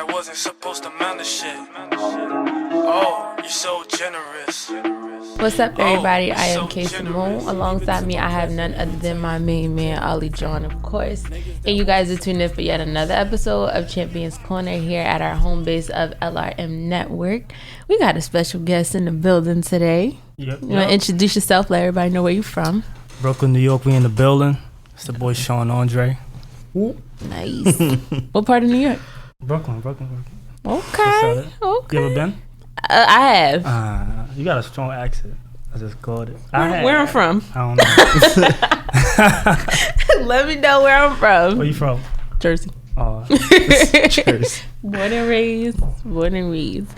wasn't supposed to mount the shit. Oh, you're so generous. What's up, everybody? I am Kayy Simone. Alongside me, I have none other than my main man, Ollie John, of course. And you guys are tuned in for yet another episode of Champions Corner here at our home base of LRM Network. We got a special guest in the building today. Yep. You want to introduce yourself? Let everybody know where you're from. Brooklyn, New York, we in the building. It's the boy Sean Andre. Nice. What part of New York? Brooklyn. Okay. You ever been? I have. You got a strong accent. I just called it. Where I'm from? I don't know. Let me know where I'm from. Where you from? Jersey. Oh, Jersey. Born and raised.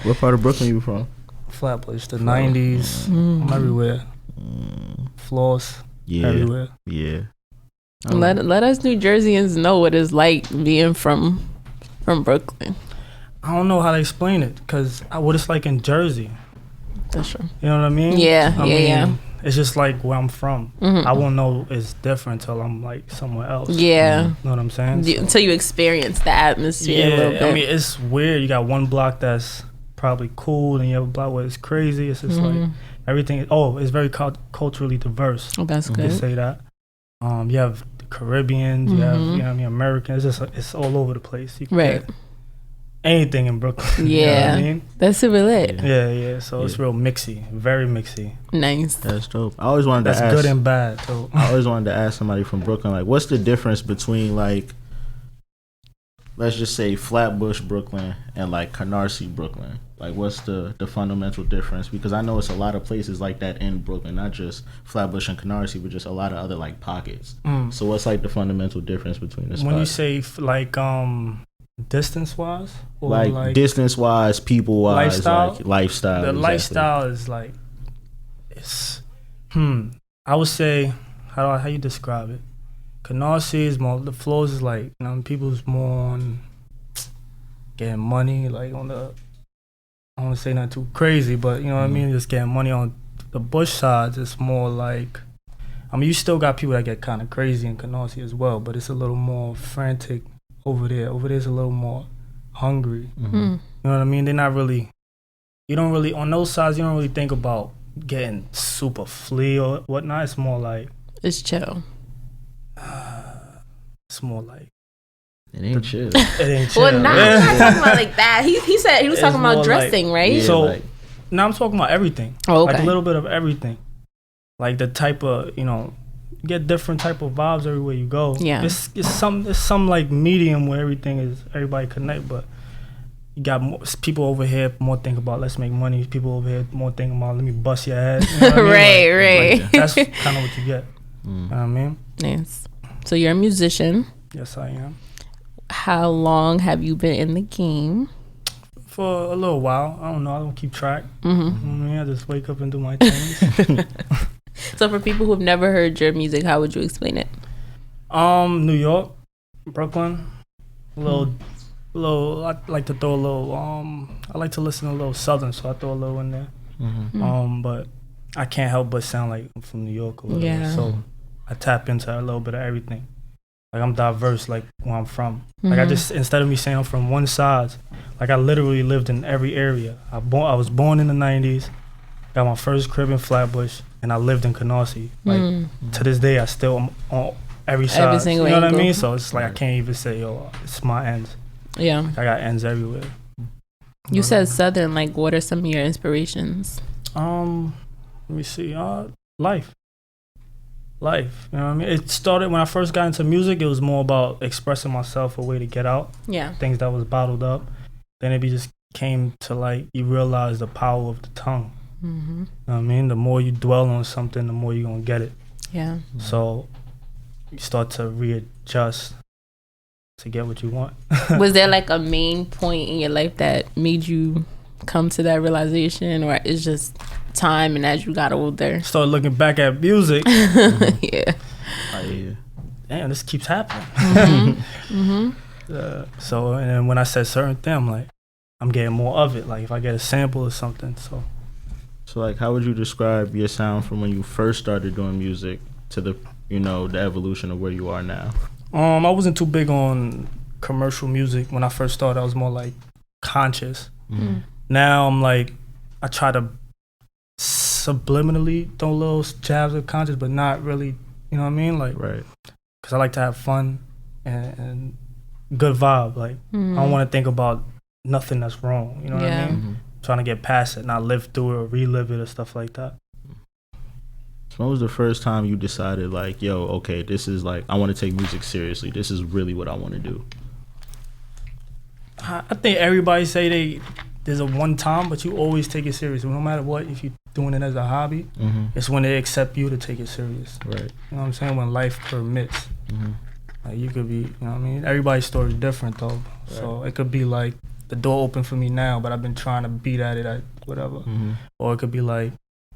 What part of Brooklyn you from? Flatbush, the 90s. I'm everywhere. Floss. Yeah. Everywhere. Yeah. Let us New Jerseyans know what it's like being from Brooklyn. I don't know how to explain it because what it's like in Jersey. That's true. You know what I mean? Yeah. It's just like where I'm from. Mm-hmm. I won't know it's different until I'm like somewhere else. Yeah. You know what I'm saying? Until you experience the atmosphere a little bit. I mean, it's weird. You got one block that's probably cool, and you have a block where it's crazy. It's just like everything. It's very culturally diverse. Oh, that's You good. can say that. You have the Caribbeans. You have Americans. It's all over the place. You can get anything in Brooklyn. Yeah. You know what I mean? That's super lit. Yeah. So it's real mixy, very mixy. Nice. That's dope. I always wanted to ask. That's good and bad too. I always wanted to ask somebody from Brooklyn, like, what's the difference between, like, let's just say Flatbush, Brooklyn, and like Canarsie, Brooklyn? Like, what's the fundamental difference? Because I know it's a lot of places like that in Brooklyn, not just Flatbush and Canarsie, but just a lot of other like pockets. So what's like the fundamental difference between the spots? When you say distance wise, or like distance wise, people wise, lifestyle? like lifestyle. The exactly. lifestyle is like I would say how you describe it. Canarsie is more, the flows is like, people's more on getting money, like on the, I don't want to say not too crazy, but you know what I mean, just getting money. On the bush sides, it's more like, you still got people that get kind of crazy in Canarsie as well, but it's a little more frantic over there. Over there's a little more hungry. You know what I mean? They're not really, on those sides, you don't really think about getting super flea or whatnot. It's more like, It's chill. it's more like, It ain't chill. it ain't chill. Well, I'm not talking about like that. He said he was It's talking about more dressing, like- right? Yeah, So like- now I'm talking about everything. Oh, okay. Like a little bit of everything. Like the type of, you get different type of vibes everywhere you go. Yeah. It's some like medium where everybody connect, but you got people over here more think about let's make money. People over here more think about let me bust your head. You know what I mean? Right. Like, that's kind of what you get. You know what I mean? Nice. So you're a musician. Yes, I am. How long have you been in the game? For a little while. I don't know. I don't keep track. I just wake up and do my things. So for people who have never heard your music, how would you explain it? New York, Brooklyn, a little. I like to throw a little. I like to listen to a little Southern, so I throw a little in there. But I can't help but sound like I'm from New York or whatever. Yeah. So I tap into a little bit of everything. Like I'm diverse, like where I'm from. Like I just, instead of me saying I'm from one side, like I literally lived in every area. I was born in the 90s, got my first crib in Flatbush, and I lived in Canarsie. Like to this day, I still am on every side. Every single you know what I angle. mean? So it's like I can't even say, it's my ends. Yeah. I got ends everywhere. You said Southern. Like, what are some of your inspirations? Let me see. Life. You know what I mean? It started when I first got into music. It was more about expressing myself, a way to get out. Yeah. Things that was bottled up. Then it just came to like, you realize the power of the tongue. You know what I mean? The more you dwell on something, the more you're going to get it. Yeah. So you start to readjust to get what you want. Was there like a main point in your life that made you come to that realization, or it's just time and as you got older? Start looking back at music. Yeah. Damn, this keeps happening. So, and then when I said certain thing, I'm like, I'm getting more of it. Like if I get a sample or something, So like, how would you describe your sound from when you first started doing music to the evolution of where you are now? I wasn't too big on commercial music when I first started. I was more like conscious. Now I'm like, I try to subliminally throw little jabs of conscious, but not really, you know what I mean? Like, Right. because I like to have fun and good vibe. Like, I don't want to think about nothing that's wrong, you know what I mean? Trying to get past it, not live through it or relive it or stuff like that. So when was the first time you decided, like, yo, okay, this is like, I want to take music seriously. This is really what I want to do. I think everybody say there's a one time, but you always take it serious. No matter what, if you're doing it as a hobby, it's when they accept you to take it serious. Right. You know what I'm saying? When life permits. Like, you could be, you know what I mean? Everybody's story is different, though. Right. So it could be like, the door open for me now, but I've been trying to beat at it at whatever. Or it could be like,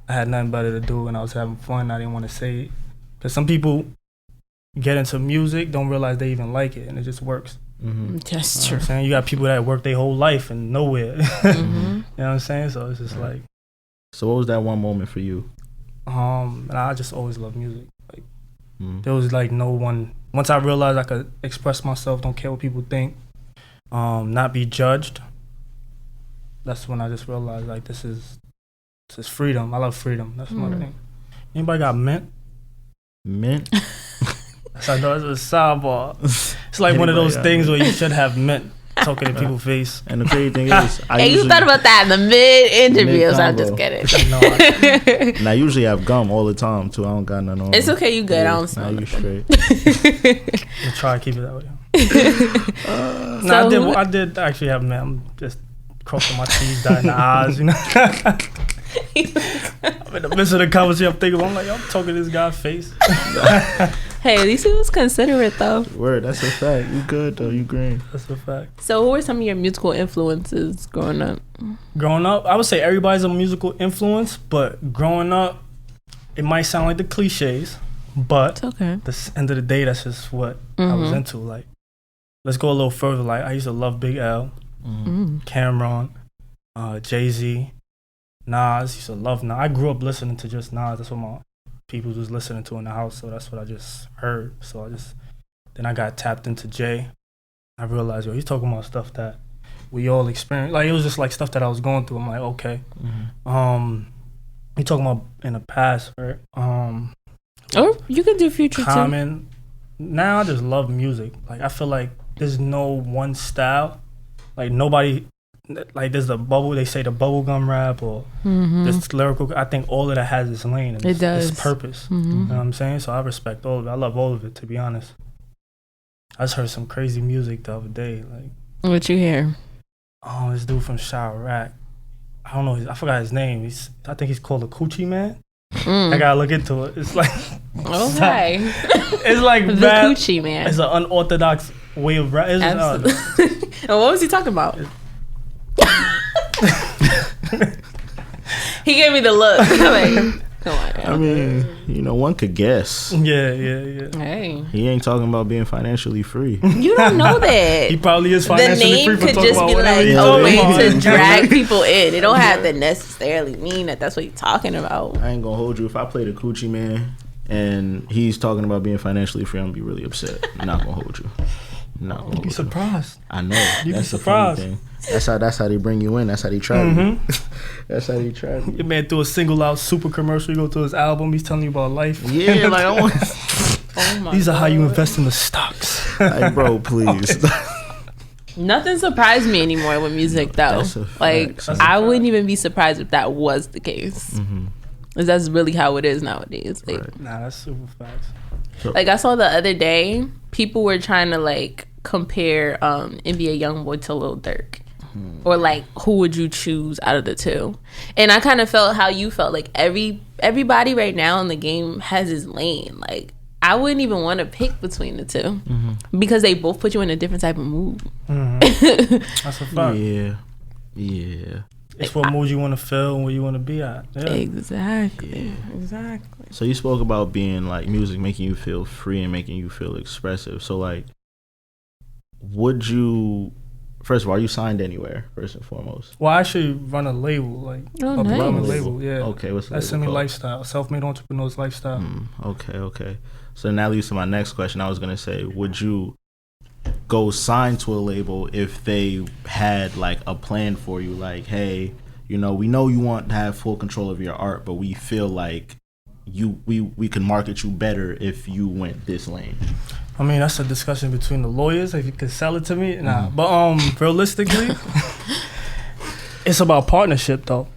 I had nothing better to do and I was having fun. I didn't want to say it. Because some people get into music, don't realize they even like it, and it just works. That's You know true. what I'm saying? You got people that work their whole life and nowhere. You know what I'm saying? So it's just like. So what was that one moment for you? And I just always loved music. Like, there was like no one. Once I realized I could express myself, don't care what people think, not be judged. That's when I just realized, like, this is freedom. I love freedom. That's my thing. Anybody got mint? Mint? I know it's a sidebar. It's like one of those things where you should have mint talking in people's face. And the crazy thing is, You thought about that in the mid-interviews. I'm just kidding. And I usually have gum all the time, too. I don't got none on. It's okay, you good. I don't Nah, smell you nothing. I'm gonna try to keep it that way. No, I did actually have mint. I'm just crossing my T's, dotting the I's, you know. I'm in the midst of the conversation, I'm like, I'm talking to this guy's face. Hey, at least he was considerate, though. Word, that's a fact. You good, though. You green. That's a fact. So who were some of your musical influences growing up? Growing up, I would say everybody's a musical influence, but growing up, it might sound like the cliches, but It's okay. at the end of the day, that's just what I was into. Like, let's go a little further. Like, I used to love Big L, Cameron, Jay-Z, Nas. Used to love Nas. I grew up listening to just Nas. That's what my people was listening to in the house, so that's what I just heard. So then I got tapped into Jay. I realized, yo, he's talking about stuff that we all experience. Like, it was just like stuff that I was going through. I'm like, okay. You talking about in the past, right? Or you can do future Common. Now I just love music. Like, I feel like there's no one style. Like, nobody, like, there's the bubble, they say the bubblegum rap or this lyrical. I think all of that has its lane. And It does. Its purpose. You know what I'm saying? So I respect all of it. I love all of it, to be honest. I just heard some crazy music the other day. Like, What you hear? oh, this dude from Chirac. I don't know. I forgot his name. I think he's called a Coochie Man. I gotta look into it. It's like Okay. it's like The rap. Coochie Man. It's an unorthodox way of rap. Absolutely. And what was he talking about? He gave me the look. Like, come on. I mean, one could guess. Yeah. Hey. He ain't talking about being financially free. You don't know that. He probably is The financially free name for could talking just about be whatever like he's a talking way about. to drag people in. It don't have to necessarily mean that that's what you're talking about. I ain't gonna hold you. If I played a Coochie Man and he's talking about being financially free, I'm gonna be really upset. I'm not gonna hold you. You'd be surprised. I know. You'd be That's the funny surprised. thing. That's how they bring you in. That's how they try you. That's how they try you. Your man threw a single out, super commercial. You go to his album, he's telling you about life. Yeah, like I want. Oh my These are how you God. invest in the stocks. Like, bro, please. Nothing surprised me anymore with music, though. That's a fact. Like, That's I wouldn't even be surprised if that was the case. Because that's really how it is nowadays. Like, Right. Nah, that's super facts. like, I saw the other day, people were trying to, like, compare NBA YoungBoy to Lil Durk. Or, like, who would you choose out of the two? And I kind of felt how you felt. Like, everybody right now in the game has his lane. Like, I wouldn't even want to pick between the two. Because they both put you in a different type of mood. That's a fact. Yeah. It's what mood you want to feel and where you want to be at. Yeah. Exactly. Yeah. Exactly. So you spoke about being like music making you feel free and making you feel expressive. So like, would you? First of all, are you signed anywhere? First and foremost. Well, I actually run a label, like Oh, a nice. development label. Yeah. Okay, what's the That's label Semi called? Lifestyle, self-made entrepreneurs lifestyle. Okay. So that leads to my next question. I was gonna say, would you go sign to a label if they had like a plan for you, like, hey, you know, we know you want to have full control of your art, but we feel like we can market you better if you went this lane? I mean, that's a discussion between the lawyers. If you could sell it to me, nah. But realistically, it's about partnership, though.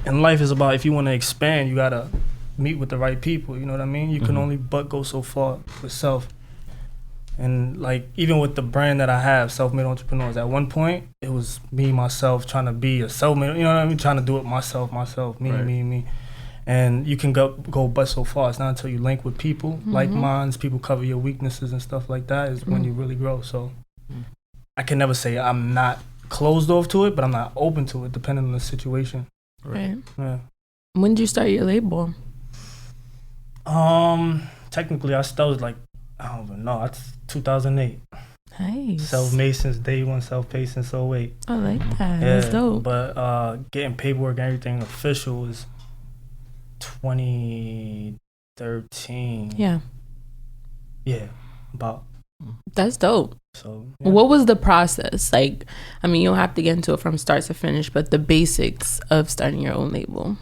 And life is about, if you want to expand, you gotta meet with the right people. You know what I mean? You can only but go so far with self. And like, even with the brand that I have, Self-Made Entrepreneurs, at one point it was me, myself, trying to be a self-made. You know what I mean? Trying to do it myself, me. And you can go but so far. It's not until you link with people, like minds, people cover your weaknesses and stuff like that, is when you really grow. So I can never say I'm not closed off to it, but I'm not open to it, depending on the situation. Right. Yeah. When did you start your label? Technically, I started like, I don't even know. That's 2008. Nice. Self-made since day one, self-paid since 08. I like that. Yeah, That's dope. But getting paperwork and everything official was 2013. Yeah. Yeah, about. That's dope. So yeah. What was the process? Like, I mean, you don't have to get into it from start to finish, but the basics of starting your own label.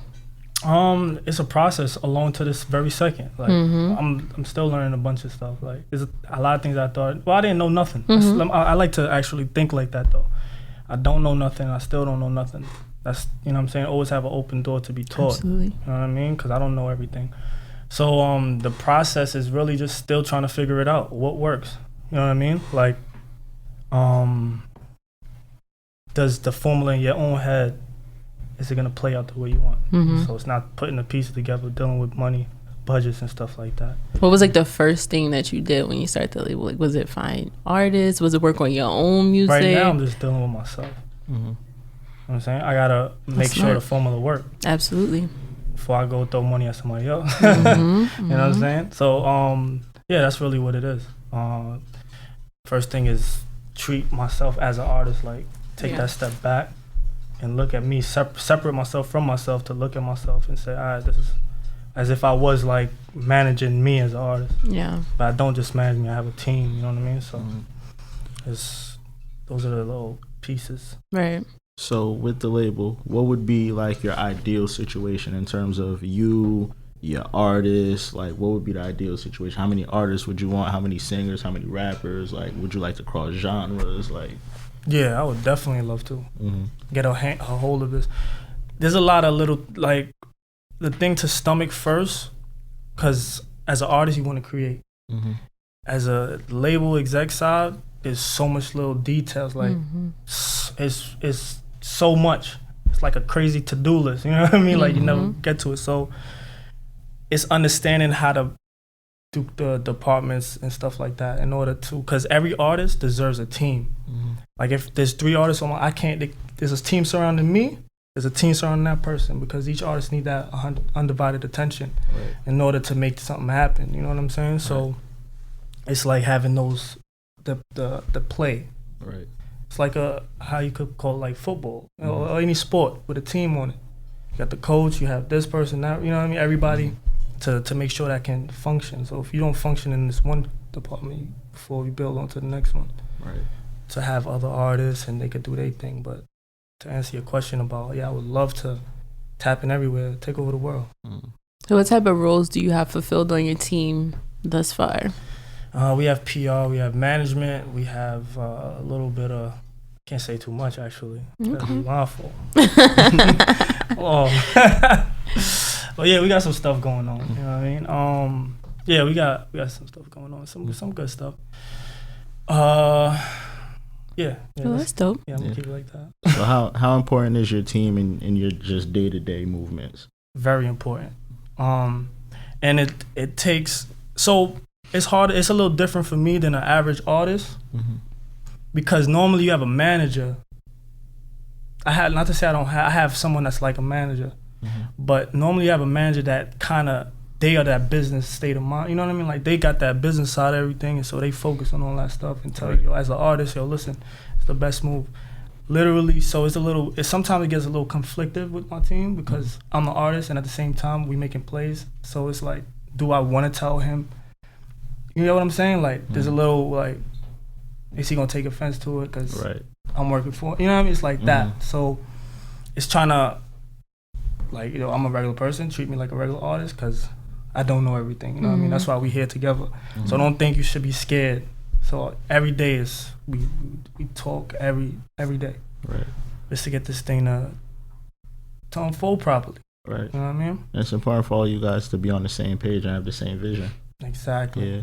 It's a process alone to this very second. Like, I'm still learning a bunch of stuff. Like, there's a lot of things I thought, well, I didn't know nothing. I like to actually think like that, though. I don't know nothing. I still don't know nothing. That's, you know what I'm saying? Always have an open door to be taught. Absolutely. You know what I mean? Because I don't know everything. So the process is really just still trying to figure it out. What works? You know what I mean? Like, does the formula in your own head, is it going to play out the way you want? So it's not putting the pieces together, dealing with money, budgets and stuff like that. What was like the first thing that you did when you started the label? Like, was it find artists? Was it work on your own music? Right now, I'm just dealing with myself. You know what I'm saying? I got to make sure the formula work. Absolutely. Before I go throw money at somebody else. You know what I'm saying? So, yeah, that's really what it is. First thing is treat myself as an artist, like take that step back and look at me, separate myself from myself, to look at myself and say, all right, this is as if I was like managing me as an artist. Yeah. But I don't just manage me, I have a team, you know what I mean? So those are the little pieces. Right. So with the label, what would be like your ideal situation in terms of you, your artists? Like, what would be the ideal situation? How many artists would you want? How many singers? How many rappers? Like, would you like to cross genres? Like, yeah, I would definitely love to get a hold of this. There's a lot of little, like, the thing to stomach first, because as an artist, you want to create. As a label exec side, there's so much little details. Like, it's so much. It's like a crazy to-do list. You know what I mean? Like, you never get to it. So it's understanding how to do the departments and stuff like that in order to, because every artist deserves a team. Like, if there's 3 artists on there's a team surrounding me, there's a team surrounding that person, because each artist need that undivided attention in order to make something happen. You know what I'm saying? So it's like having those, the play. Right. It's like how you could call it, like football, or any sport with a team on it. You got the coach, you have this person, that, you know what I mean? Everybody to make sure that can function. So if you don't function in this one department before you build on to the next one, to have other artists and they could do their thing. But to answer your question about, I would love to tap in everywhere, take over the world. So what type of roles do you have fulfilled on your team thus far? We have PR, we have management, we have a little bit of, can't say too much actually. That'd be my fault. But yeah, we got some stuff going on. You know what I mean? Yeah, we got some stuff going on. Some good stuff. Yeah. Well, that's dope. Yeah, I'm gonna keep it like that. So how important is your team in your just day-to-day movements? Very important. And it takes, so it's hard. It's a little different for me than an average artist, because normally you have a manager. I have someone that's like a manager, but normally you have a manager that kind of, they are that business state of mind. You know what I mean? Like, they got that business side of everything, and so they focus on all that stuff and tell you, as an artist, listen, it's the best move. Literally, so sometimes it gets a little conflicted with my team, because I'm the artist and at the same time we making plays. So it's like, do I want to tell him? You know what I'm saying? Like, there's a little like, Is he gonna take offense to it? Cause Right. I'm working for, you know what I mean? It's like that. So it's trying to, like, you know, I'm a regular person, treat me like a regular artist, cause I don't know everything, you know what I mean? That's why we here together. So I don't think you should be scared. So every day is, we talk every day. Right. Just to get this thing to unfold properly. Right. You know what I mean? And it's important for all you guys to be on the same page and have the same vision. Exactly. Yeah.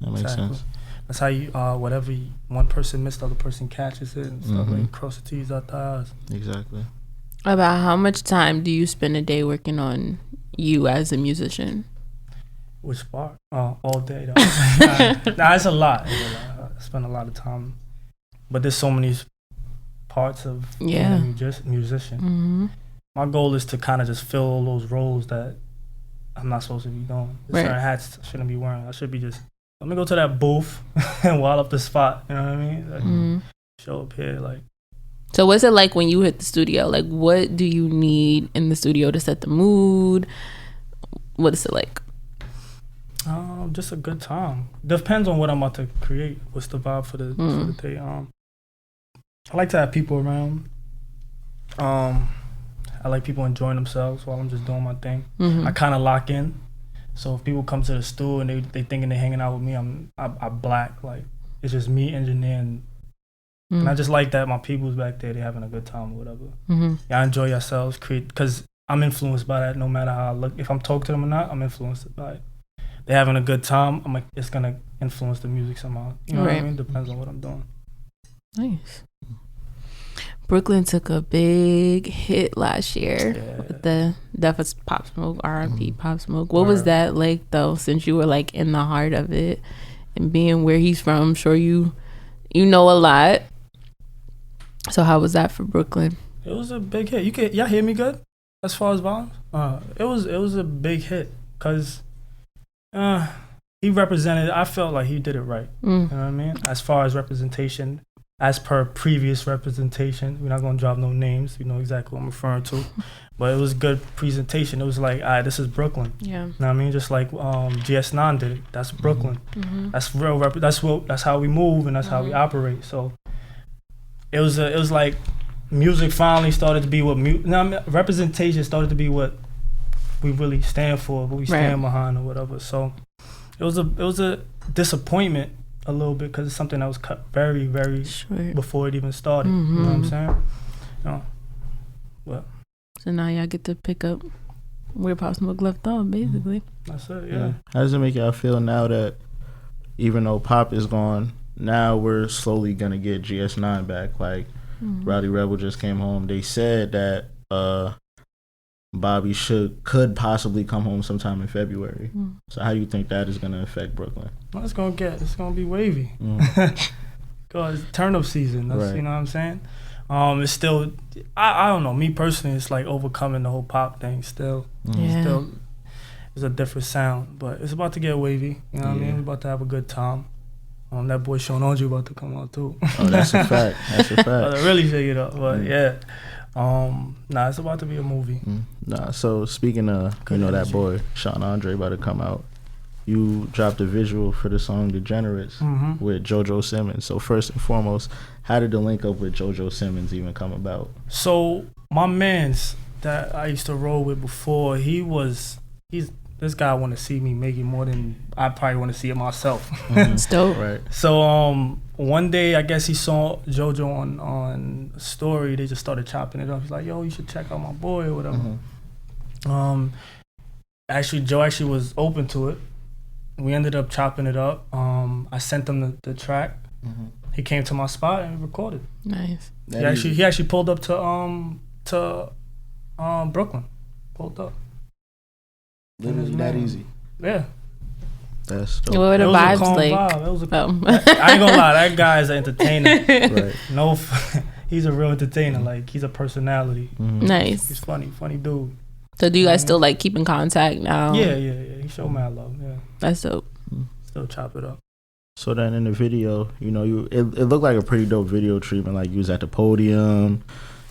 That makes sense. That's how you, whatever one person missed, the other person catches it and stuff. Like, cross the T's, dot the I's. Exactly. About how much time do you spend a day working on you as a musician? Which part? All day, though. Nah, it's a lot. I spend a lot of time. But there's so many parts of being a musician. My goal is to kind of just fill all those roles that I'm not supposed to be doing. Certain hats I shouldn't be wearing. I should be just, let me go to that booth and wall up the spot. You know what I mean? Like, show up here, like. So what's it like when you hit the studio? Like, what do you need in the studio to set the mood? What is it like? Just a good time. Depends on what I'm about to create. What's the vibe for the day? I like to have people around. I like people enjoying themselves while I'm just doing my thing. I kind of lock in. So if people come to the studio and they thinking they're hanging out with me, I black. Like, it's just me, engineering. And I just like that my people's back there, they having a good time or whatever. Y'all enjoy yourselves, create, because I'm influenced by that no matter how I look. If I'm talking to them or not, I'm influenced by it. They're having a good time, I'm like, it's gonna influence the music somehow. You know what I mean? Depends on what I'm doing. Nice. Brooklyn took a big hit last year with the Death of Pop Smoke, R.I.P. Pop Smoke. What was that like, though, since you were like in the heart of it and being where he's from? I'm sure you know a lot. So how was that for Brooklyn? It was a big hit. Y'all hear me good as far as volume? It was a big hit because he represented. I felt like he did it right. You know what I mean? As far as representation, as per previous representation, we're not gonna drop no names. You know exactly what I'm referring to, but it was good presentation. It was like, all right, this is Brooklyn. Yeah. You know what I mean? Just like GS9 did it. That's Brooklyn. That's real. That's how we move and that's how we operate. So it was like music finally started to be what representation started to be what we really stand for, what we stand behind or whatever. So it was a disappointment a little bit because it's something that was cut very, very before it even started. You know what I'm saying? But so now y'all get to pick up where Pop Smoke left off, basically. That's it, yeah. How does it make y'all feel now that even though Pop is gone, now we're slowly gonna get GS9 back? Like Rowdy Rebel just came home. They said that Bobby could possibly come home sometime in February. So how do you think that is gonna affect Brooklyn? Well, it's gonna be wavy. Cause it's turnip season. That's, you know what I'm saying? It's still, I don't know. Me personally, it's like overcoming the whole pop thing. Still, it's a different sound, but it's about to get wavy. You know what I mean? We're about to have a good time. That boy Sean Andre about to come out too. Oh, that's a fact. That's a fact. I really figured out, but it's about to be a movie. So speaking of, that boy Sean Andre about to come out, you dropped a visual for the song Degenerates with JoJo Simmons. So first and foremost, how did the link up with JoJo Simmons even come about? So my mans that I used to roll with before, this guy want to see me make it more than I probably want to see it myself. It's dope. Right. So one day I guess he saw JoJo on a story. They just started chopping it up. He's like, yo, you should check out my boy or whatever. Actually, Joe actually was open to it. We ended up chopping it up. I sent him the track. He came to my spot and recorded. Nice. He actually pulled up to Brooklyn. Pulled up. Literally that easy. Yeah. That's dope. What were the vibes like? I ain't gonna lie, that guy is an entertainer. Right. No, he's a real entertainer. Like, he's a personality. Nice. He's funny dude. So do you guys still like keep in contact now? Yeah. He showed mad love. Yeah. That's dope. Still chop it up. So then in the video, it looked like a pretty dope video treatment. Like, you was at the podium,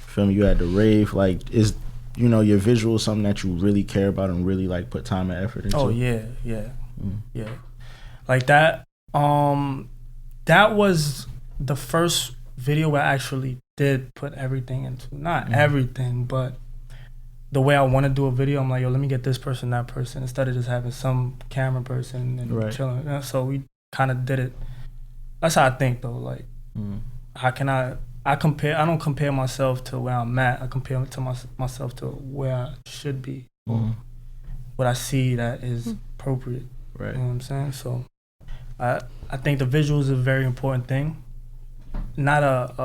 feel me? You at the rave. Like, is your visual something that you really care about and really like put time and effort into? Oh yeah. Like that. That was the first video where I actually did put everything into, not everything, but the way I want to do a video, I'm like, yo, let me get this person, that person, instead of just having some camera person and chilling. You know? So we kind of did it. That's how I think, though. Like, how can I don't compare myself to where I'm at. I compare to myself to where I should be, or what I see that is appropriate. Right. You know what I'm saying? So I think the visuals is a very important thing. Not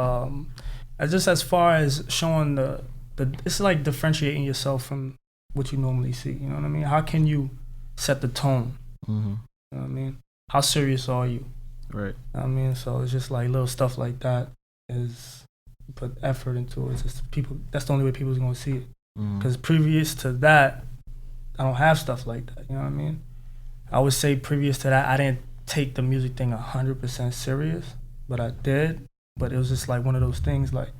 just as far as showing it's like differentiating yourself from what you normally see. You know what I mean? How can you set the tone? You know what I mean? How serious are you? Right. You know what I mean? So it's just like little stuff like that is put effort into it. It's just people. That's the only way people's gonna see it. Because previous to that, I don't have stuff like that. You know what I mean? I would say previous to that, I didn't take the music thing 100% serious, but I did. But it was just like one of those things like,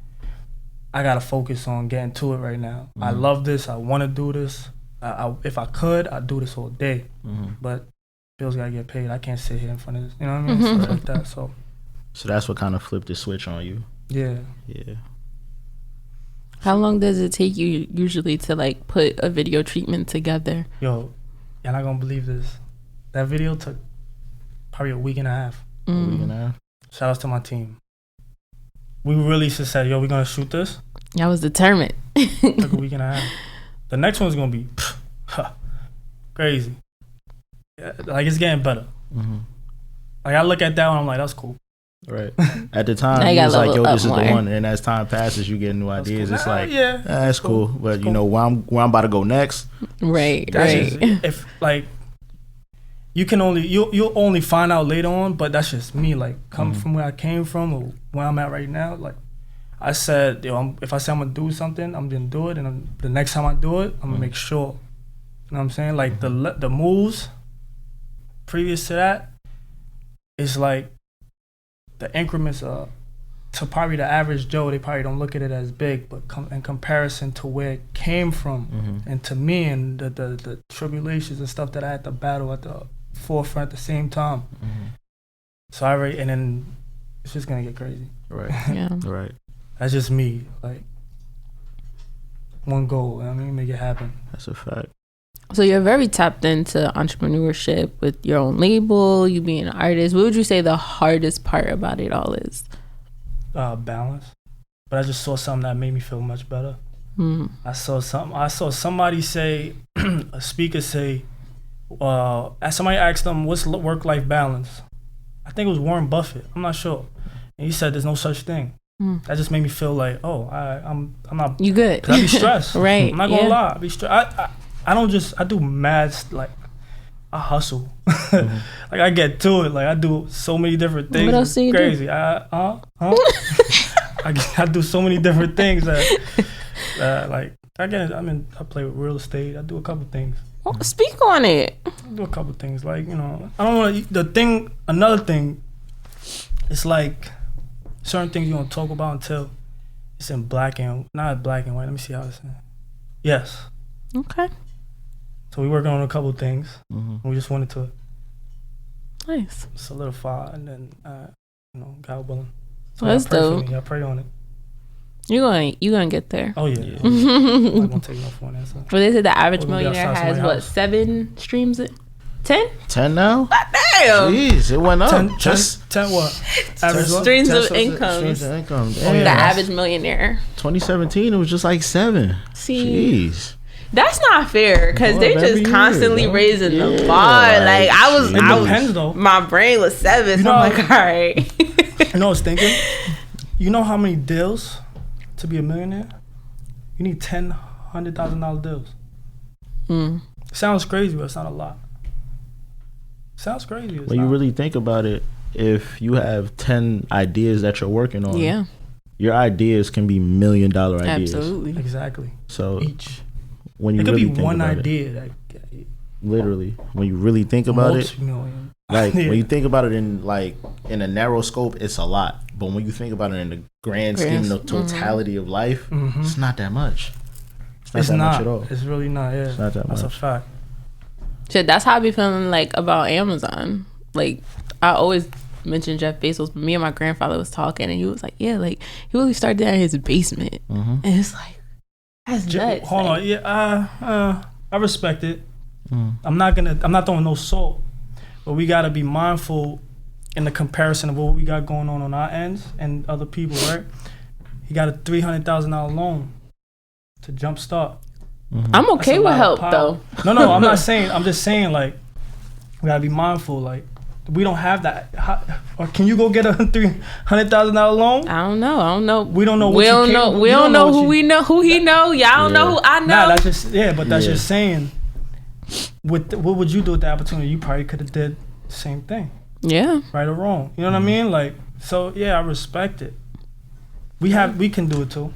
I gotta focus on getting to it right now. I love this. I want to do this. If I could, I'd do this all day. But bills gotta get paid. I can't sit here in front of this. You know what I mean? Stuff like that. So that's what kind of flipped the switch on you. Yeah. How long does it take you usually to like put a video treatment together? Yo, you're not gonna believe this. That video took probably a week and a half. A week and a half. Shout outs to my team. We really just said, yo, we're gonna shoot this. I was determined. Took a week and a half. The next one's gonna be crazy. Yeah, like it's getting better. Like I look at that one, I'm like, that's cool. Right. At the time, it was like, yo, this is the one. And as time passes, you get new ideas. Cool. It's like, that's cool. But you know where I'm about to go next. Right. If like, you'll only find out later on. But that's just me. Like, come from where I came from or where I'm at right now. Like, I said, yo, if I say I'm gonna do something, I'm gonna do it. And the next time I do it, I'm gonna make sure. You know what I'm saying? Like the moves previous to that is like the increments to probably the average Joe, they probably don't look at it as big, but in comparison to where it came from and to me and the tribulations and stuff that I had to battle at the forefront at the same time. So and then it's just gonna get crazy. Right. Yeah. Right. That's just me. Like one goal. You know what I mean, make it happen. That's a fact. So you're very tapped into entrepreneurship with your own label, you being an artist. What would you say the hardest part about it all is? Balance. But I just saw something that made me feel much better. I saw somebody say, a speaker say, somebody asked them, what's work-life balance? I think it was Warren Buffett. I'm not sure. And he said there's no such thing. That just made me feel like, I'm not. You good. Cause I be stressed. Right. I'm not gonna lie. I be stressed. I do mad, like, I hustle. Like, I get to it. Like, I do so many different things. What else do you crazy. do? I do so many different things that like, I play with real estate. I do a couple things. Oh, speak on it. I do a couple things. Like, you know, I don't want to, another thing, it's like, certain things you don't talk about until it's in not black and white. Let me see how it's in. Yes. Okay. So we working on a couple things. We just wanted to solidify, and then God willing. So that's dope. I pray on it. You gonna get there. Oh yeah. I'm not gonna take no for an answer. Well, they said the average millionaire has what, 7 streams? 10? 10 now? Damn. Jeez, it went up. 10 what? Average streams of income. The average millionaire. 2017, it was just like 7. See. Jeez. That's not fair because they just constantly raising the bar. Like I was, though. My brain was 7. So I'm like, all right. You know what I was thinking? You know how many deals to be a millionaire? You need $100,000 deals. Sounds crazy, but it's not a lot. Sounds crazy. When you really think about it, if you have 10 ideas that you're working on, your ideas can be $1 million ideas. Absolutely. Exactly. So each. When you it could really be think one about idea. It, literally, when you really think about multi-million. Like when you think about it in a narrow scope, it's a lot. But when you think about it in the grand scheme, the totality of life, it's not that much. It's not much at all. It's really not. Yeah, it's not that much. That's a fact. Shit, that's how I be feeling like about Amazon. Like I always mentioned Jeff Bezos, but me and my grandfather was talking, and he was like, yeah, like he really started that in his basement, and it's like that's nuts. Hold like, on, yeah, I respect it. I'm not throwing no salt, but we gotta be mindful in the comparison of what we got going on our ends and other people, right? He got a $300,000 loan to jumpstart. I'm okay with help though. No, I'm not saying. I'm just saying, like, we gotta be mindful. Like, we don't have that. Or can you go get a $300,000 loan? I don't know. We don't know. We don't know who we know. Who he know? Y'all don't know who I know. Nah, that's just but that's just saying. What would you do with the opportunity? You probably could have did the same thing. Yeah. Right or wrong. You know what I mean? Like, so yeah, I respect it. We can do it too.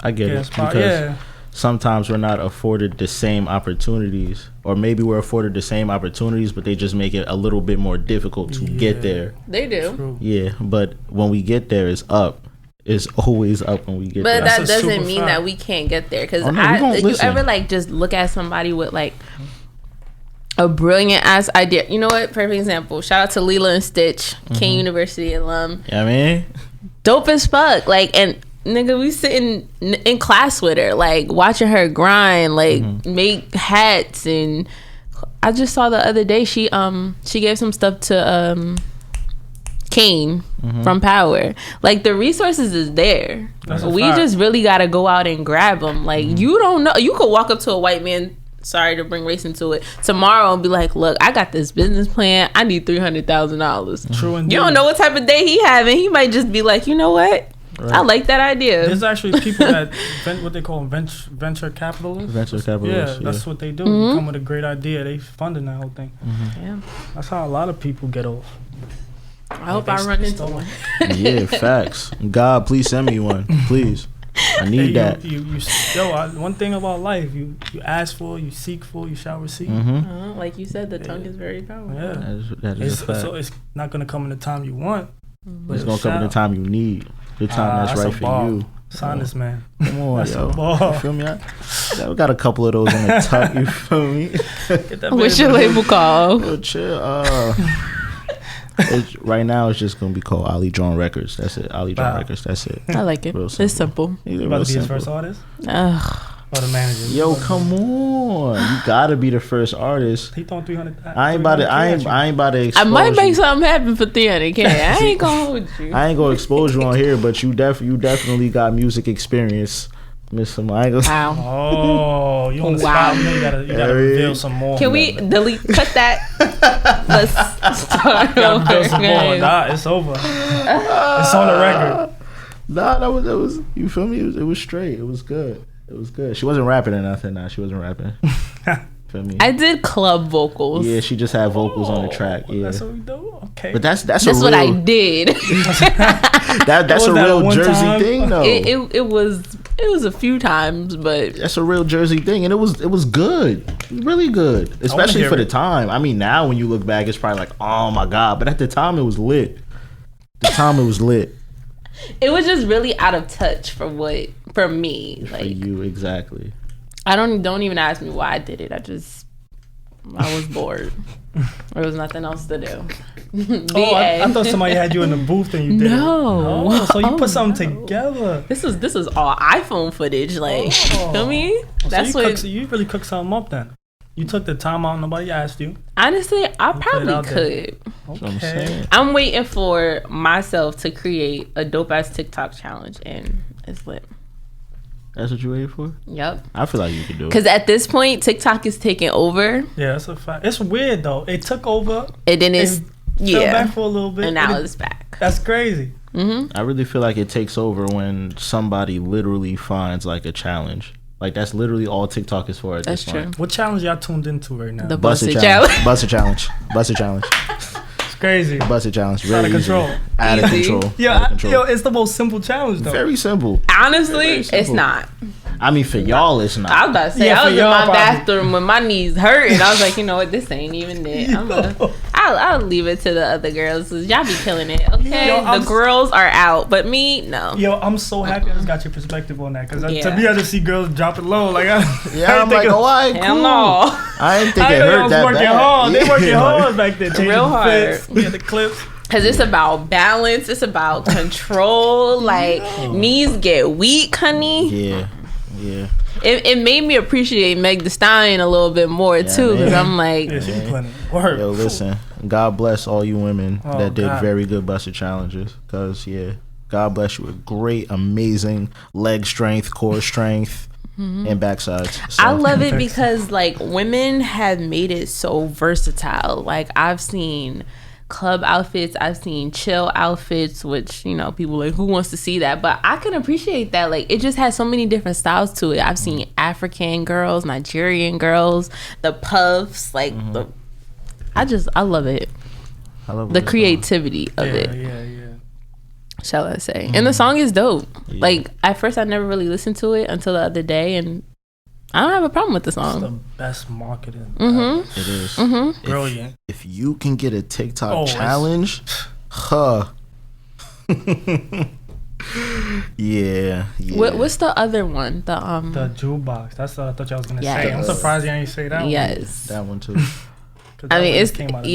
I get it because sometimes we're not afforded the same opportunities, or maybe we're afforded the same opportunities, but they just make it a little bit more difficult to get there. They do. True. Yeah, but when we get there, it's up. It's always up when we get there. But that doesn't mean that we can't get there. Because you ever like just look at somebody with like a brilliant ass idea? You know what? Perfect example. Shout out to Lila and Stitch, Kayy University alum. Yeah, I mean, dope as fuck. Like, and nigga, we sitting in class with her, like watching her grind, like make hats. And I just saw the other day she gave some stuff to Kane from Power. Like, the resources is there. We just really gotta go out and grab them. Like, you don't know, you could walk up to a white man, sorry to bring race into it, tomorrow and be like, look, I got this business plan, I need $300,000. True indeed. You don't know what type of day he having. He might just be like, you know what, I like that idea. There's actually people that what they call venture capitalists. Venture capitalists. Yeah, that's what they do. You come with a great idea, they funding that whole thing. Yeah, that's how a lot of people get off. I hope I run into one. Yeah, facts. God, please send me one, please. I need that. One thing about life, you ask for, you seek for, you shall receive. Like you said, the tongue is very powerful. Yeah, that is a fact. So it's not gonna come in the time you want, but it's gonna come in the time you need. The time that's right for you. Sign this, man. Come on, that's yo. A ball. You feel me? We got a couple of those in the tuck. You feel me? What's your label called? Yo, chill. Right now, it's just gonna be called Ali John Records. That's it. Ali John Records. That's it. I like it. It's simple. You about to be his first artist? Or the manager? Yo, come on! You gotta be the first artist. He throwing 300. I ain't about to. Expose I might make something happen for 300K. I ain't gonna hold you. I ain't gonna expose you on here, but you definitely got music experience, Miss Simone. Wow. Oh, you on the spot? You gotta reveal some more. Can we cut that? Let's start over. It's over. It's on the record. Nah, that was. You feel me? It was straight. It was good. She wasn't rapping or nothing. Nah, she wasn't rapping. Feel me? I did club vocals. Yeah, she just had vocals on the track. Yeah, that's what we do. Okay, but that's what I did. that's a real Jersey thing, though. It was a few times, but that's a real Jersey thing, and it was good, really good, especially for the time. I mean, now when you look back, it's probably like, oh my god, but at the time it was lit. It was just really out of touch for me. For you, exactly. I don't even ask me why I did it. I was bored. There was nothing else to do. I thought somebody had you in the booth and you did it. No. So you put something together. This is all iPhone footage. Like, feel me? That's so you really cooked something up then. You took the time out. Nobody asked you. Honestly, I probably could. Okay. I'm waiting for myself to create a dope ass TikTok challenge, and it's lit. That's what you're waiting for? Yep. I feel like you could do it. Because at this point, TikTok is taking over. Yeah, that's a fact. It's weird though. It took over. And then it's fell back for a little bit. And now it's back. That's crazy. I really feel like it takes over when somebody literally finds like a challenge. Like, that's literally all TikTok is for at this point. That's true. What challenge y'all tuned into right now? The Busted Challenge. Busted Challenge. Busted Challenge. It's crazy. Busted Challenge. It's out of control. Out of control. Yo, it's the most simple challenge though. Very simple. Honestly, it's not. I mean, for y'all, it's not. I was about to say, I was in my bathroom when my knees hurt, and I was like, you know what, this ain't even it. I'll leave it to the other girls, because y'all be killing it. Okay, the girls are out, but me, no. Yo, I'm so happy I just got your perspective on that, because to me, I just see girls drop it low. Like, I'm like, oh, all right, cool. Hell no. I didn't think it hurt that bad. They working hard back then. Real hard. We had the clips. Cause it's about balance, it's about control. Like knees get weak, honey. Yeah. It made me appreciate Meg Thee Stallion a little bit more too. Cause I'm like, Yeah, she be putting work. Yo, listen. God bless all you women that did God. very good busted challenges. Cause God bless you with great, amazing leg strength, core strength, and backsides. So, I love it because like women have made it so versatile. Like I've seen club outfits, I've seen chill outfits, which, you know, people like, who wants to see that? But I can appreciate that. Like it just has so many different styles to it. I've seen African girls, Nigerian girls, the puffs, like I love it. I love The creativity of it. Yeah. Shall I say? And the song is dope. Like at first I never really listened to it until the other day, and I don't have a problem with the It's song. the best marketing. It is. Brilliant. If you can get a TikTok Oh, challenge, yeah. What's the other one? The The jukebox. That's what I thought y'all was gonna Yes. say. I'm surprised you ain't say that one. yes. That one too. 'Cause I that mean, one it's came out of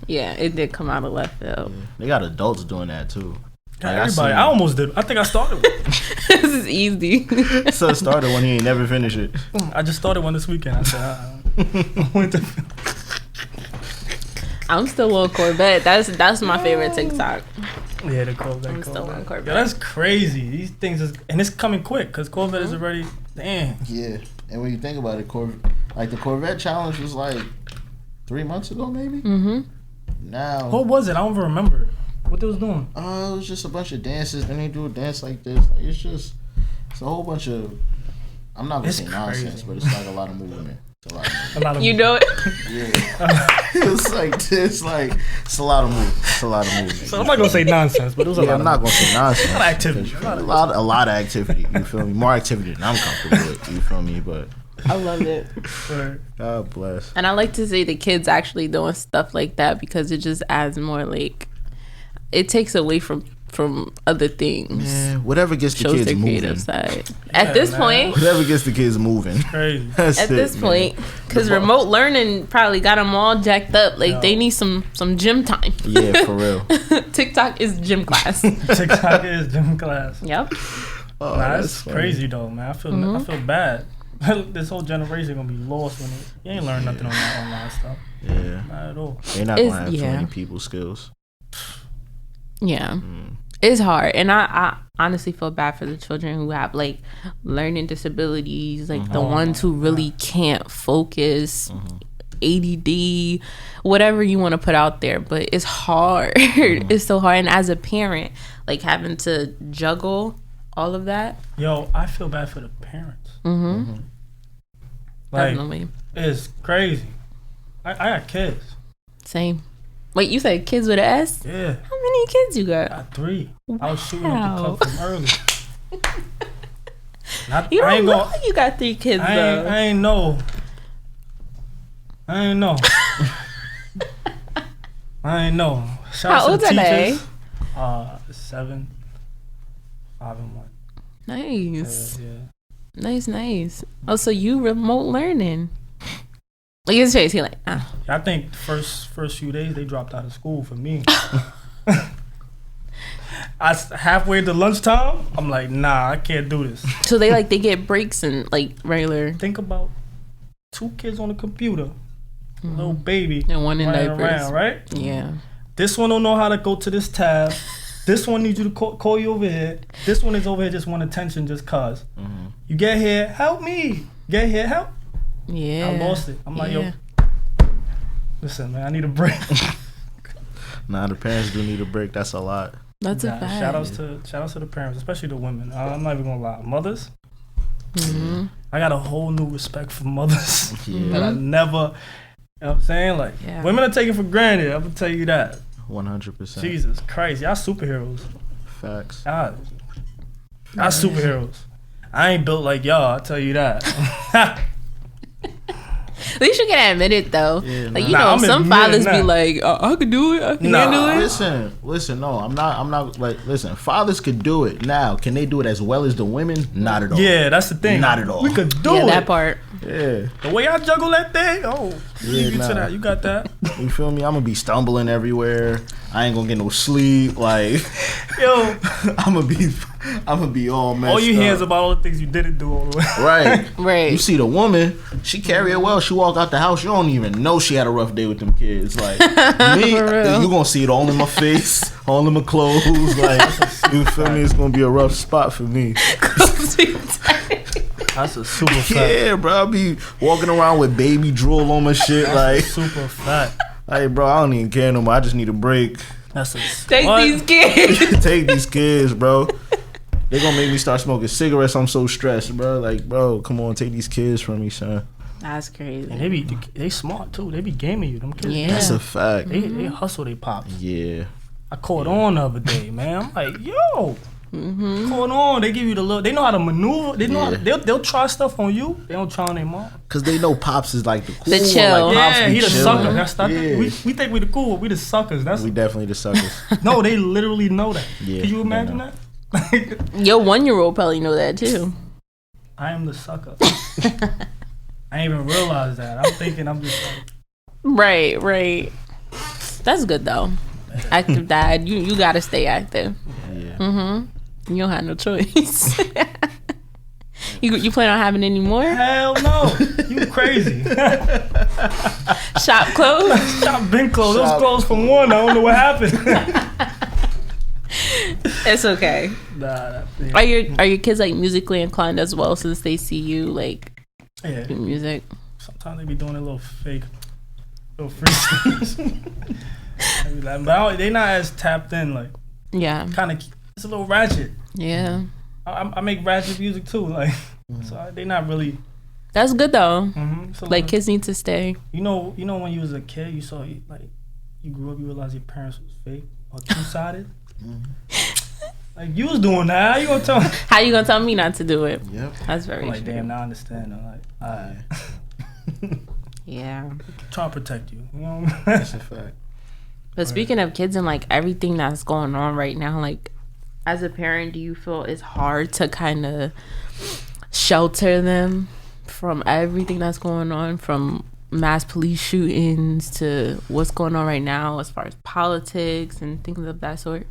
yeah, it did come out of left field. They got adults doing that too. nowhere. Everybody. I almost did. I think I started with This is easy. So it started when he ain't never finished it. I just started one this weekend. I said, I went to I'm still on Corvette. That's my favorite TikTok. yeah, the Corvette. I'm still on Corvette. Yeah, that's crazy. These things is, and it's coming quick because Corvette is already. Damn. Yeah, and when you think about it, the Corvette challenge was like 3 months ago, maybe. Now, What was it? I don't even remember what they was doing. it was just a bunch of dances. Then they do a dance like this. Like, it's a whole bunch of. I'm not gonna It's say nonsense, crazy. but it's like a lot of movement. It's a lot of movement. A lot of You know it. Yeah, it's like this. Like it's a lot of movement. It's a lot of movement. So I'm not gonna say nonsense, but it was a Yeah, lot. I'm not gonna say nonsense. A lot of activity. A lot of activity. You feel me? More activity than I'm comfortable with. You feel me? But I love it. God bless. And I like to see the kids actually doing stuff like that because it just adds more, like, it takes away from other things. Yeah, whatever gets the Shows kids their moving. creative side. At this man. point, Whatever gets the kids moving. Crazy. That's at it, this man. point, because remote learning probably got them all jacked up. Like, Yo. they need some gym time. Yeah, for real. TikTok is gym class. TikTok is gym class. Yep. Oh, Nah, that's it's funny. crazy though, man. I feel bad. This whole generation gonna be lost when you ain't learn nothing on that online stuff. Yeah, Not at all. they're not It's- gonna have too yeah. many people skills. Yeah. It's hard. And I honestly feel bad for the children who have, like, learning disabilities, like the ones who really can't focus, ADD, whatever you want to put out there. But it's hard. It's so hard. And as a parent, like, having to juggle all of that. Yo, I feel bad for the parents. Like, Definitely. it's crazy. I got kids. Same. Wait, you said kids with an S? Yeah, How many kids you I got? got 3. I was shooting up Wow. the club from early. You I don't ain't look gonna. like you got 3 kids, though. I ain't know. I ain't know. Shout How out to old the are they? teachers. 7, 5, and 1. Nice. Yeah. Nice. Oh, so you remote learning. Look at his face. He like, ah. I think the first few days they dropped out of school for me. Halfway to lunchtime, I'm like, nah, I can't do this. So they get breaks and like regular. Think about 2 kids on the computer, little baby, And one in running diapers. around, right? Yeah. This one don't know how to go to this tab. This one needs you to call you over here. This one is over here just want attention just cause. You get here, help me. Get here, help. Yeah. I lost it. I'm like, Yeah. yo, listen, man, I need a break. Nah, the parents do need a break. That's a lot. That's a Nah, fact. shout outs to the parents, especially the women. I'm not even gonna lie, mothers. Mm-hmm. I got a whole new respect for mothers Yeah, that I never. You know what I'm saying? Like, Yeah. women are taken for granted. I'm gonna tell you that. 100%. Jesus Christ, y'all superheroes. Facts. Y'all superheroes. I ain't built like y'all. I'll tell you that. At least you can admit it though. Yeah, like nah. you know, I'm some admitting fathers be that. like, I could do it. I can handle it. Listen. No, I'm not like. Listen, fathers could do it. Now, can they do it as well as the women? Not at all. Yeah, that's the thing. Not at all. We could do it. That part. Yeah. The way I juggle that thing, leave you nah. to that. You got that? You feel me? I'm gonna be stumbling everywhere. I ain't gonna get no sleep. Like, Yo, I'm gonna be all messed all you hear is up. about all the things you didn't do all the way. Right. Right. You see the woman, she carry it well. She walk out the house, you don't even know she had a rough day with them kids. Like me, For real. you gonna see it all in my face, all in my clothes. Like, you feel me? It's gonna be a rough spot for me. That's a super fact. Yeah, bro. I'll be walking around with baby drool on my shit. Like, Super fact. hey, bro, I don't even care no more. I just need a break. That's a Take what? these kids. Take these kids, bro. They gonna make me start smoking cigarettes. I'm so stressed, bro. Like, bro, come on, take these kids from me, son. That's crazy. And they smart too. They be gaming you. Them kids. Yeah. That's a fact. They hustle they pops. Yeah. I caught on the other day, man. I'm like, yo, caught on. They give you the look. They know how to maneuver. They know how to, they'll try stuff on you. They don't try on their mom. Cause they know Pops is like the cool The one. chill. Like, Pops Yeah, be he the chilling. sucker. That's that. Yeah. We think we the cool. We the suckers. That's We definitely the suckers. no. They literally know that. Yeah, Can you they imagine know. that? Your 1-year-old probably know that too. I am the sucker. I ain't even realize that. I'm thinking I'm just like, Right. That's good though. Active dad, you gotta stay active. Yeah. You don't have no choice. You plan on having any more? hell no. You crazy. Shop closed? Shop been closed. Those Shop- closed from one. I don't know what happened. It's okay. Nah, Are your kids like musically inclined as well since they see you like yeah. do music? Sometimes they be doing a little fake, little freestyles. But they not as tapped in. Like Yeah. kind of, it's a little ratchet. Yeah. I make ratchet music too. Like so they not really. That's good though. So Like kids need to stay. You know when you was a kid, you saw like you grew up, you realized your parents was fake or two-sided. Like you was doing that. How you gonna tell me? How you gonna tell me not to do it? Yep. That's very I'm like, true. damn, now I understand. I'm like, alright. Yeah. Trying to protect you. You know? That's a fact. But speaking of kids and like everything that's going on right now, like as a parent, do you feel it's hard to kind of shelter them from everything that's going on, from mass police shootings to what's going on right now as far as politics and things of that sort?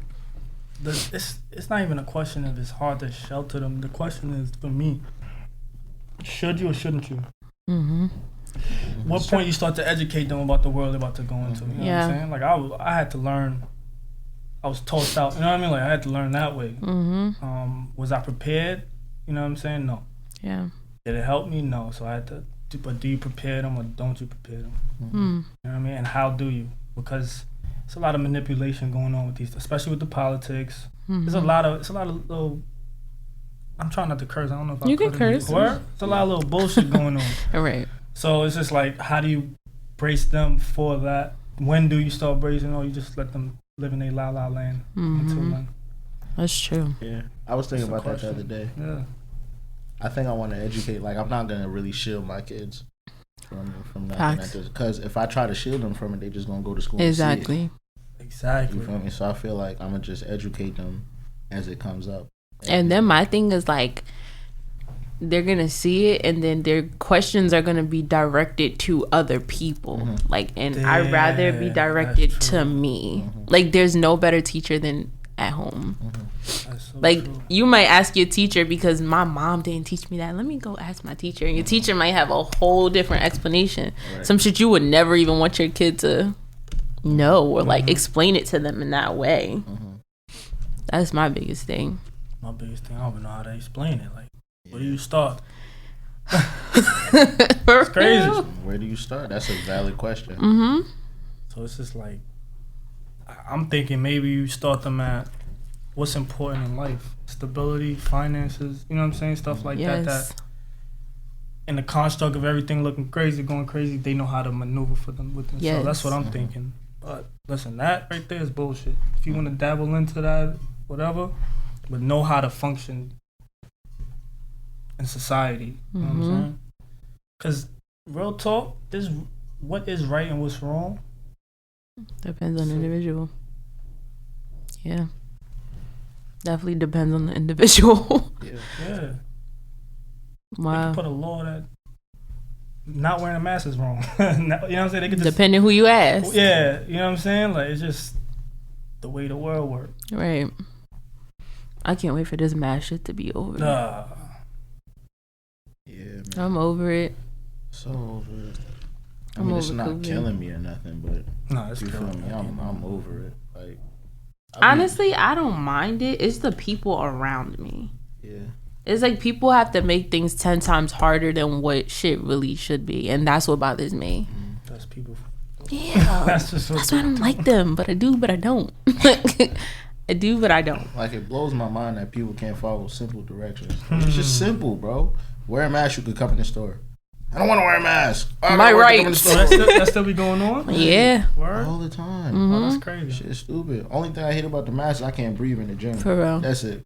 It's not even a question if it's hard to shelter them. The question is, for me, should you or shouldn't you? Mm-hmm. What point you start to educate them about the world they're about to go into? You know Yeah. what I'm saying? Like I had to learn. I was tossed out. You know what I mean? Like I had to learn that way. Mm-hmm. Was I prepared? You know what I'm saying? No. Yeah. Did it help me? No. So I had to. But do you prepare them or don't you prepare them? Mm. You know what I mean? And how do you? Because it's a lot of manipulation going on with these, especially with the politics. Mm-hmm. It's a lot of little. I'm trying not to curse. I don't know if I You can could. curse. Word? It's a lot of little bullshit going on. All right. So it's just like, how do you brace them for that? When do you start bracing, or you just let them live in a la la land until then? That's true. Yeah. I was thinking That's a about that the question. other day. Yeah. I think I want to educate. Like, I'm not gonna really shield my kids from nothing like Facts. this. Because if I try to shield them from it, they just gonna go to school. And see Exactly. it. Exactly. You feel me? So I feel like I'm gonna just educate them as it comes up. And then my thing is like, they're gonna see it, and then their questions are gonna be directed to other people. Like, and I'd rather be Yeah, directed that's to true. me. Like, there's no better teacher than at home. That's so Like, true. you might ask your teacher because my mom didn't teach me that. Let me go ask my teacher. And your teacher might have a whole different explanation. Right. Some shit you would never even want your kid to know or like explain it to them in that way. That's my biggest thing. My biggest thing, I don't even know how to explain it. Like, where do you start? It's crazy. Where do you start? That's a valid question. Mm-hmm. So it's just like, I'm thinking maybe you start them at what's important in life. Stability, finances, you know what I'm saying? Stuff like that. Yes. That in the construct of everything looking crazy, going crazy, they know how to maneuver for them with themselves. Yes. That's what I'm thinking. But listen, that right there is bullshit. If you want to dabble into that, whatever, but know how to function in society. You know what I'm saying? Because real talk, this what is right and what's wrong. Depends on the individual. Yeah. Definitely depends on the individual. Yeah. They Wow. can put a law that not wearing a mask is wrong. You know what I'm saying? They could just, Depending who you ask. yeah, you know what I'm saying? Like, it's just the way the world works. Right. I can't wait for this mask shit to be over. Nah. Yeah, man. I'm over it. So over it. I I'm mean, it's over not COVID. killing me or nothing, but No, it's you feel killing me? me. I'm over it. Like, Honestly, I don't mind it. It's the people around me. yeah. It's like people have to make things 10 times harder than what shit really should be. And that's what bothers me. That's people. Yeah. That's just what That's why I don't like them. But I do, but I don't. I do, but I don't. Like, it blows my mind that people can't follow simple directions. It's just simple, bro. Wear a mask, you could come in the store. I don't want to wear a mask. My right. So that still be going on? Yeah. Word? All the time. Mm-hmm. Oh, that's crazy. Shit's stupid. Only thing I hate about the mask is I can't breathe in the gym. For real. That's it.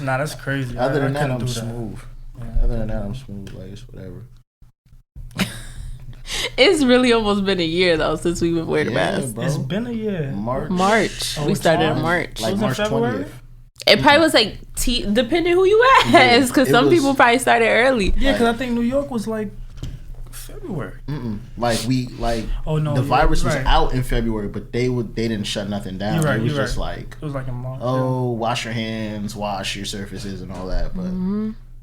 Nah, that's crazy. Other than that, couldn't I'm do smooth. Yeah. Other than that, I'm smooth. Like, it's whatever. It's really almost been a year, though, since we've been wearing masks. bro. It's been a year. March. Oh, We it's started in March? March. Like Was it March February? 20th. It probably was like depending who you ask, because it some was- people probably started early. Yeah, because I think New York was like February. Like, Oh, no. the yeah, virus was right. out in February, but they didn't shut nothing down. You're right, It was you're just right. like, It was like in March. oh, wash your hands, wash your surfaces, and all that. But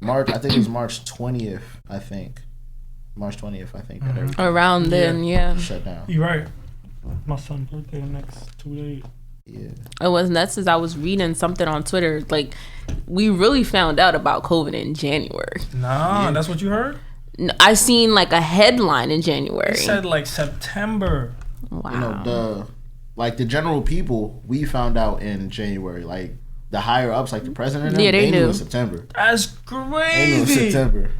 March, I think it was March 20th. I think March 20th. I think that everything Around then, yeah. shut down. You're right. My son's birthday the next 2 days. Yeah, It was nuts as I was reading something on Twitter. Like, we really found out about COVID in January. Nah, that's what you heard? I seen like a headline in January. It said like September. Wow. you know the general people we found out in January. Like the higher ups, like the president, and them, Yeah, they knew knew. in September. That's They knew in crazy. September.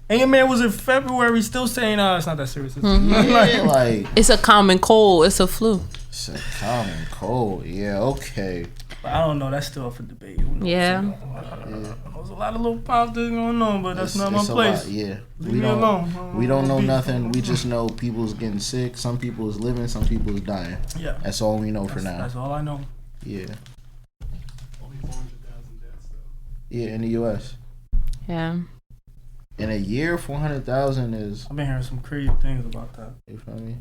And your man was in February still saying, it's not that serious. Yeah, like It's a common cold. It's a flu. it's a common cold. Yeah, okay. I don't know. That's still up for debate. Who knows? Yeah. There's a lot of little politics going on, but that's not my It's a place. lot, yeah. Leave me alone. We don't know Beef. nothing. We just know people's getting sick. Some people is living. Some people is dying. Yeah. That's all we know for now. That's all I know. Yeah. Yeah, in the U.S. Yeah. In a year, 400,000 is. I've been hearing some crazy things about that. You feel me?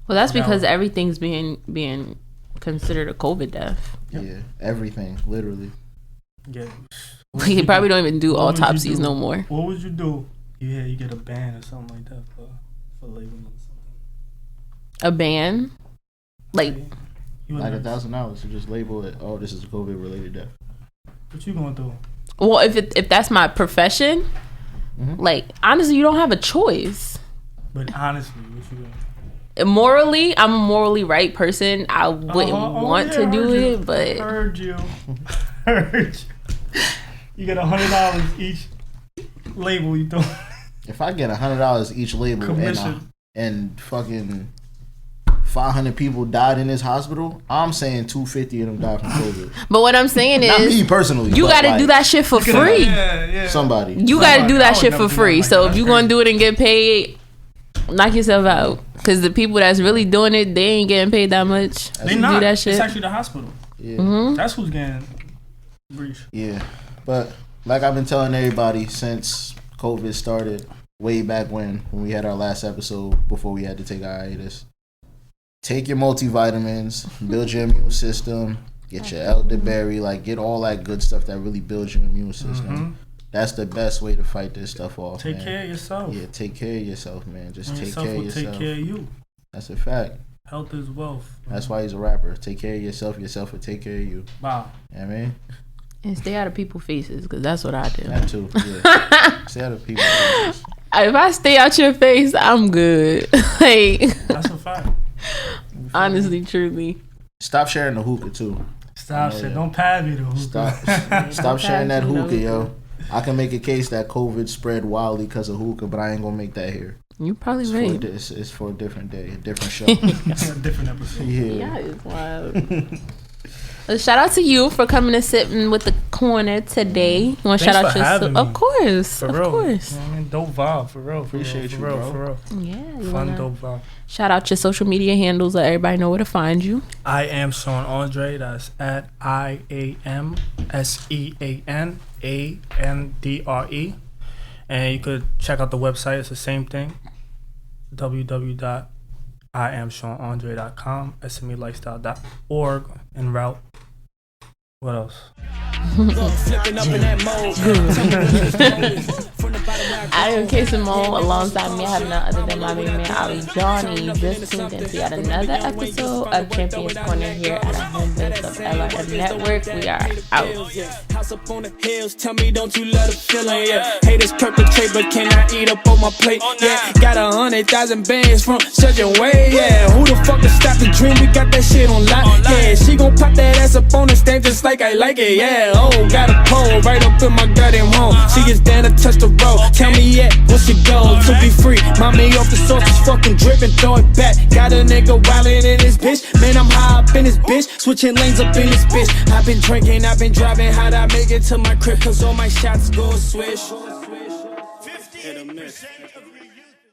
Well, that's Now- because everything's being considered a COVID death. Yep. Yeah, everything, literally. Yeah. They probably don't even do What would you autopsies do? no more. What would you do? You get a ban or something like that for labeling something. A ban? Like, You Like wouldn't- $1,000 to just label it. Oh, this is a COVID-related death. What you gonna do? well, if that's my profession, Mhm. like, honestly, you don't have a choice. But honestly, what you gonna? Morally, I'm a morally right person. I wouldn't want yeah, to I do heard you. it, but Heard you. Heard you. You get $100 each label you throw. If I get $100 each label Commission. and fucking 500 people died in this hospital, I'm saying 250 of them died from COVID. but what I'm saying Not me is, personally. you but got to like do that shit for free. Yeah. Somebody. You got to do I that would shit never for do free. that So like if that. you gonna do it and get paid, knock yourself out. Because the people that's really doing it, they ain't getting paid that much. They to not. do that It's shit. actually the hospital. Yeah. Mm-hmm. That's who's getting breached. Yeah. But like I've been telling everybody since COVID started, way back when we had our last episode before we had to take our hiatus, take your multivitamins, build your immune system, get your elderberry, like get all that good stuff that really builds your immune system. Mhm. That's the best way to fight this stuff off. Take man. care of yourself. Yeah, take care of yourself, man. Just And take yourself care of will yourself. take care of you. That's a fact. Health is wealth. That's why he's a rapper. Take care of yourself. Yourself will take care of you. Wow. You know what I mean? And stay out of people's faces, because that's what I do. That too. Yeah. Stay out of people's faces. If I stay out your face, I'm good. Like, That's a fact. honestly, truly. Stop sharing the hookah too. Stop Oh, shit. yeah. Don't pad me though. Stop sharing that pass me no hookah, yo. I can make a case that COVID spread wildly because of hookah, but I ain't gonna make that here. You probably It's right. it's for a different day, a different show. A different episode. Yeah. Yeah, it's wild. Shout out to you for coming and sitting with the Corner today. You want to Thanks shout out for your having me. Of course. For of real. course. You know what I mean? Dope vibe, for real. Appreciate you, bro. For real. Yeah. You Fun, wanna dope vibe. shout out your social media handles. Let everybody know where to find you. I am Sean Andre. That's at IAMSEANANDRE. And you could check out the website. It's the same thing. www.IamSeanAndre.com, SMELifestyle.org, en route. What else? I am Kayy Simone. Alongside me, I have none other than my main man, Ali Johnny. Just tuned in to yet another episode of Champions Corner here at our home base of LRM Network. We are out. House up on the hills, tell me don't you love the feeling, yeah. Haters perpetrate, but can I eat up on my plate, yeah. Got 100,000 bands from such a way, yeah. Who the fuck can stop the dream? We got that shit on lock, yeah. She gon' pop that ass up on the stand just like I like it, yeah. Oh, got a pole right up in my goddamn home. She gets down to touch the road. Tell me, yeah, what's your goal? To be free. Mommy off the sauce is fucking dripping, throw it back. Got a nigga wildin' in this bitch. Man, I'm high up in this bitch. Switching lanes up in this bitch. I've been drinking, I've been driving. How'd I make it to my crib? Cause all my shots go swish.